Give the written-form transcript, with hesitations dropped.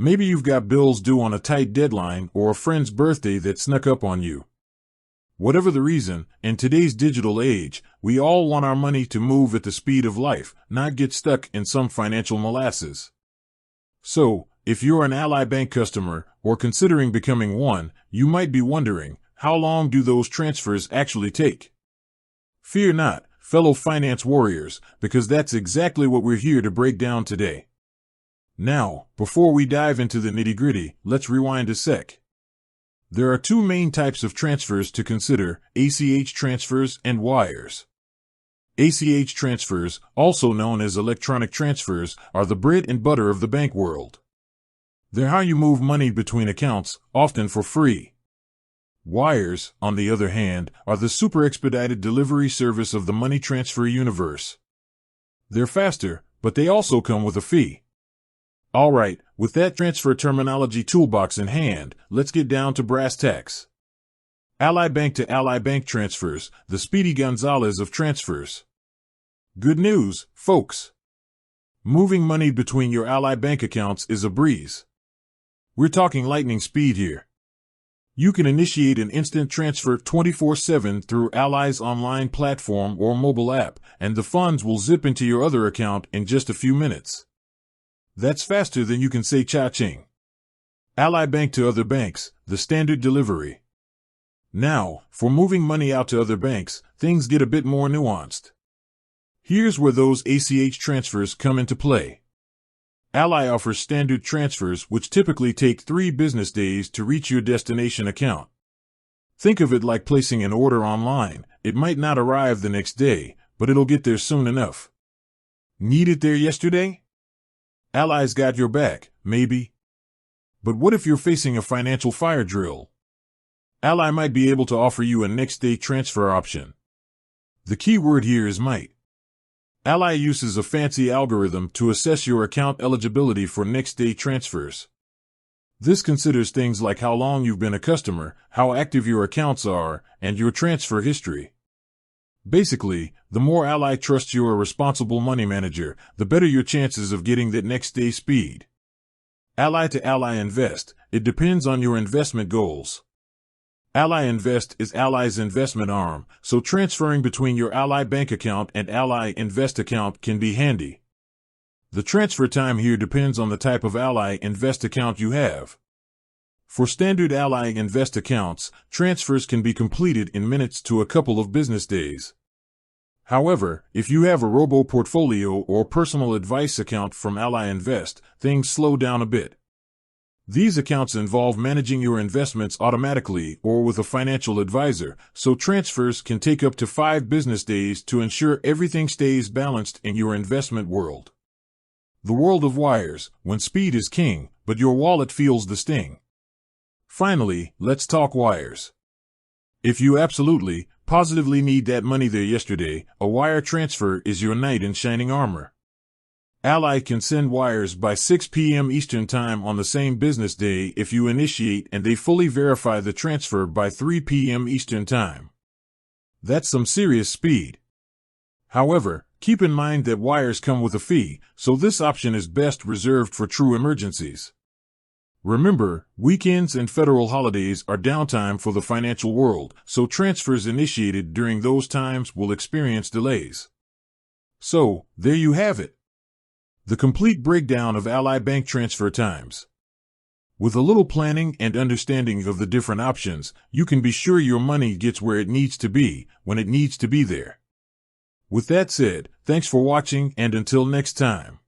Maybe you've got bills due on a tight deadline or a friend's birthday that snuck up on you. Whatever the reason, in today's digital age, we all want our money to move at the speed of life, not get stuck in some financial molasses. So, if you're an Ally Bank customer or considering becoming one, you might be wondering, how long do those transfers actually take? Fear not, fellow finance warriors, because that's exactly what we're here to break down today. Now, before we dive into the nitty-gritty, let's rewind a sec. There are two main types of transfers to consider: ACH transfers and wires. ACH transfers, also known as electronic transfers, are the bread and butter of the bank world. They're how you move money between accounts, often for free. Wires, on the other hand, are the super expedited delivery service of the money transfer universe. They're faster, but they also come with a fee. Alright, with that transfer terminology toolbox in hand, let's get down to brass tacks. Ally Bank to Ally Bank transfers, the Speedy Gonzalez of transfers. Good news, folks. Moving money between your Ally Bank accounts is a breeze. We're talking lightning speed here. You can initiate an instant transfer 24/7 through Ally's online platform or mobile app, and the funds will zip into your other account in just a few minutes. That's faster than you can say cha-ching. Ally Bank to other banks, the standard delivery. Now, for moving money out to other banks, things get a bit more nuanced. Here's where those ACH transfers come into play. Ally offers standard transfers which typically take 3 business days to reach your destination account. Think of it like placing an order online. It might not arrive the next day, but it'll get there soon enough. Need it there yesterday? Ally's got your back, maybe. But what if you're facing a financial fire drill? Ally might be able to offer you a next-day transfer option. The key word here is might. Ally uses a fancy algorithm to assess your account eligibility for next-day transfers. This considers things like how long you've been a customer, how active your accounts are, and your transfer history. Basically, the more Ally trusts you're a responsible money manager, the better your chances of getting that next-day speed. Ally to Ally Invest, it depends on your investment goals. Ally Invest is Ally's investment arm, so transferring between your Ally Bank account and Ally Invest account can be handy. The transfer time here depends on the type of Ally Invest account you have. For standard Ally Invest accounts, transfers can be completed in minutes to a couple of business days. However, if you have a robo-portfolio or personal advice account from Ally Invest, things slow down a bit. These accounts involve managing your investments automatically or with a financial advisor, so transfers can take up to 5 business days to ensure everything stays balanced in your investment world. The world of wires, when speed is king, but your wallet feels the sting. Finally, let's talk wires. If you absolutely, positively need that money there yesterday, a wire transfer is your knight in shining armor. Ally can send wires by 6 p.m. Eastern Time on the same business day if you initiate and they fully verify the transfer by 3 p.m. Eastern Time. That's some serious speed. However, keep in mind that wires come with a fee, so this option is best reserved for true emergencies. Remember, weekends and federal holidays are downtime for the financial world, so transfers initiated during those times will experience delays. So, there you have it. The complete breakdown of Ally Bank transfer times. With a little planning and understanding of the different options, you can be sure your money gets where it needs to be, when it needs to be there. With that said, thanks for watching, and until next time.